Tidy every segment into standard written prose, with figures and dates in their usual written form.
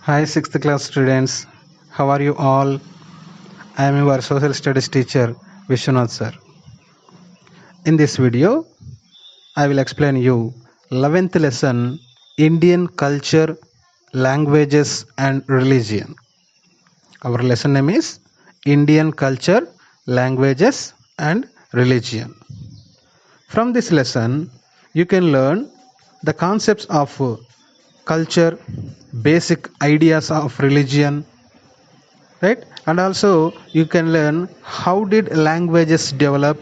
Hi, sixth class students. How are you all? I am your social studies teacher, Vishwanath sir. In this video, I will explain you 11th lesson Indian culture, languages and religion. Our lesson name is Indian culture, languages and religion. From this lesson, you can learn the concepts of culture, basic ideas of religion, right? And also you can learn how did languages develop,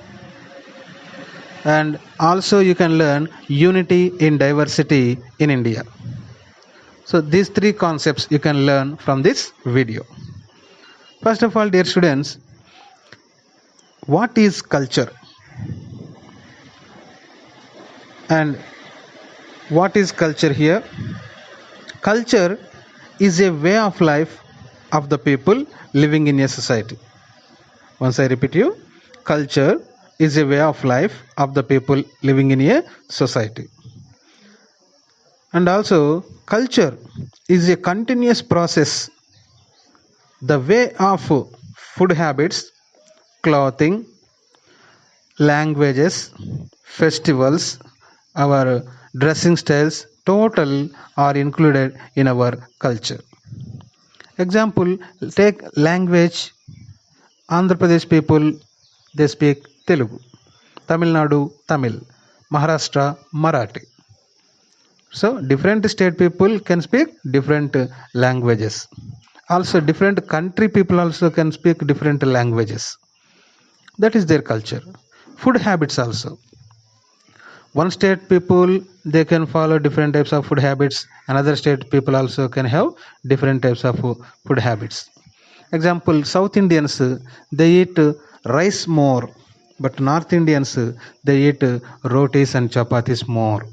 and also you can learn unity in diversity in India. So these three concepts you can learn from this video. First of all, dear students, what is culture and what is culture here? Culture is a way of life of the people living in a society. Once I repeat you, culture is a way of life of the people living in a society. And also, culture is a continuous process. The way of food habits, clothing, languages, festivals, our dressing styles, total are included in our culture. Example, take language. Andhra Pradesh people, they speak Telugu. Tamil Nadu, Tamil. Maharashtra, Marathi. So different state people can speak different languages. Also different country people also can speak different languages. That is their culture. Food habits also. One state people, they can follow different types of food habits. Another state people also can have different types of food habits. Example, South Indians, they eat rice more, but North Indians, they eat rotis and chapatis more.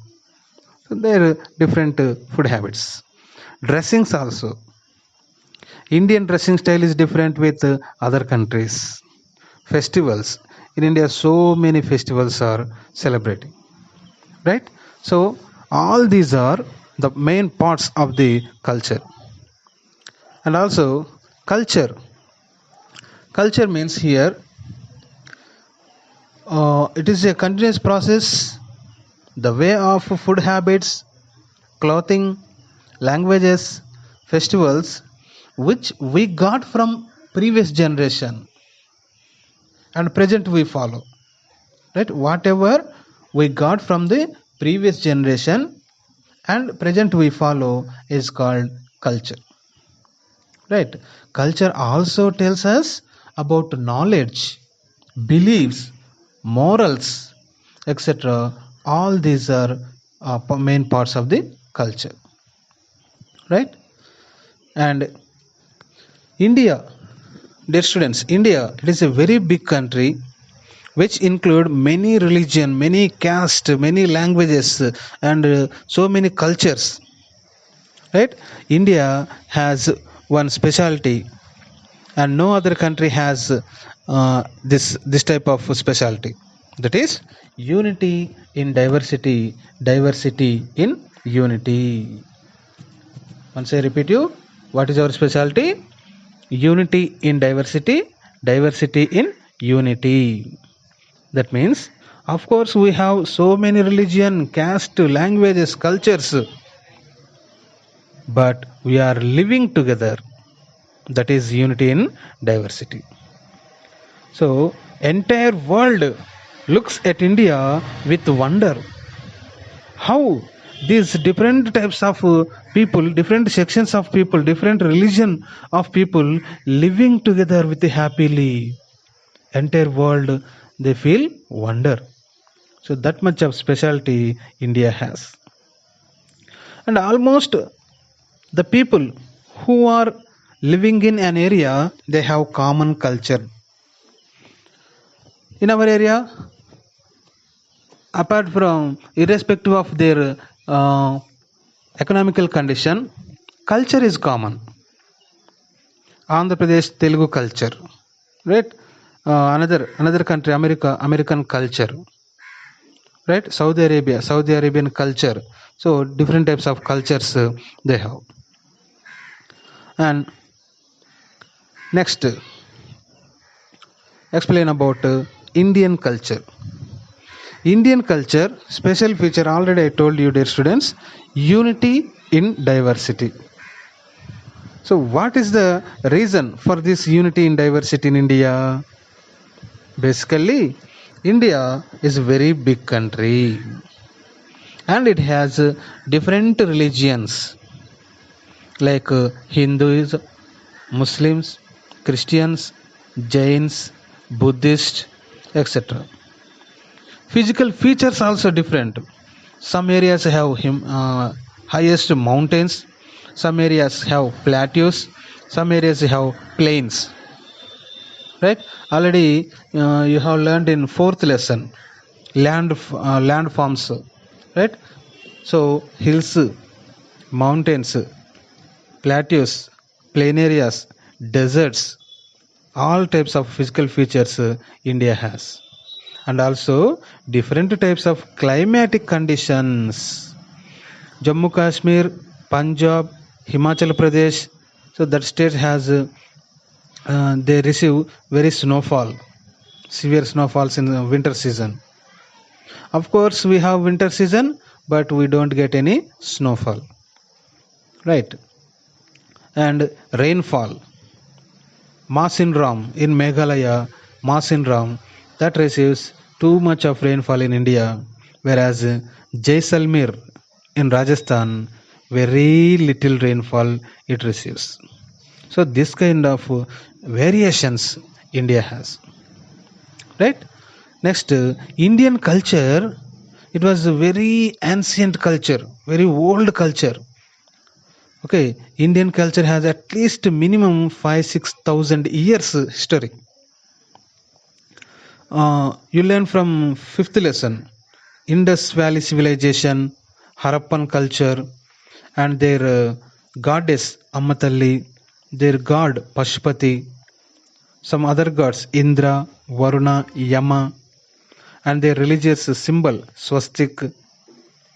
So there are different food habits. Dressings also. Indian dressing style is different with other countries. Festivals. In India, so many festivals are celebrating, right? So all these are the main parts of the culture. And also culture. Culture means here it is a continuous process. The way of food habits, clothing, languages, festivals, which we got from previous generation and present we follow, right? Whatever we got from the previous generation and present we follow is called culture, right? Culture also tells us about knowledge, beliefs, morals, etc. All these are main parts of the culture, right? And India, dear students, India, it is a very big country which include many religion, many caste, many languages, and so many cultures, right? India has one specialty, and no other country has this type of specialty. That is unity in diversity, diversity in unity. Once I repeat you, what is our specialty? Unity in diversity, diversity in unity. That means, of course, we have so many religion, caste, languages, cultures, but we are living together. That is unity in diversity. So entire world looks at India with wonder. How these different types of people, different sections of people, different religion of people living together with happily. Entire world, they feel wonder. So that much of specialty India has. And almost the people who are living in an area, they have common culture. In our area, apart from irrespective of their economical condition, culture is common. Andhra Pradesh Telugu culture, right? Another country, American culture, right? Saudi Arabian culture. So different types of cultures they have. And next, explain about Indian culture. Indian culture special feature, already I told you, dear students, unity in diversity. So what is the reason for this unity in diversity in India? Basically, India is a very big country and it has different religions like Hindus, Muslims, Christians, Jains, Buddhists, etc. Physical features also different. Some areas have highest mountains, some areas have plateaus, some areas have plains. Right? Already you have learned in fourth lesson land forms. Right? So hills, mountains, plateaus, plain areas, deserts, all types of physical features India has, and also different types of climatic conditions. Jammu Kashmir, Punjab, Himachal Pradesh, so that state has they receive very snowfall, severe snowfalls in the winter season. Of course we have winter season, but we don't get any snowfall, right? And rainfall, Masinram in Meghalaya, Masinram, that receives too much of rainfall in India, whereas Jaisalmer in Rajasthan, very little rainfall it receives. So this kind of variations India has, right? Next, Indian culture, it was a very ancient culture, very old culture. Okay, Indian culture has at least minimum 5-6,000 years history. You learn from fifth lesson, Indus Valley civilization, Harappan culture, and their goddess Ammatalli, their god Pashupati, some other gods Indra, Varuna, Yama, and their religious symbol swastik.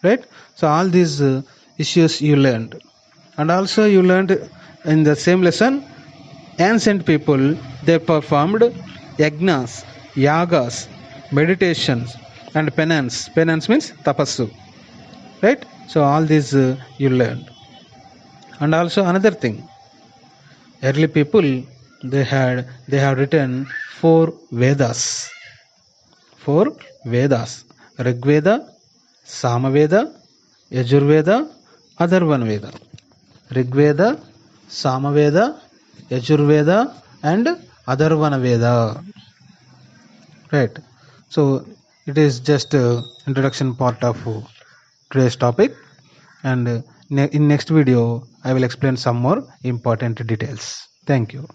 Right? So all these issues you learned. And also you learned in the same lesson, ancient people, they performed yagnas, yagas, meditations, and penance. Penance means tapassu, right? So all these you learned. And also another thing, early people, they have written four Vedas: Rigveda, Samaveda, Yajurveda, Atharvana Veda. Rigveda, Samaveda, Yajurveda, and Atharvana Veda. Right. So it is just introduction part of today's topic, and in next video I will explain some more important details. Thank you.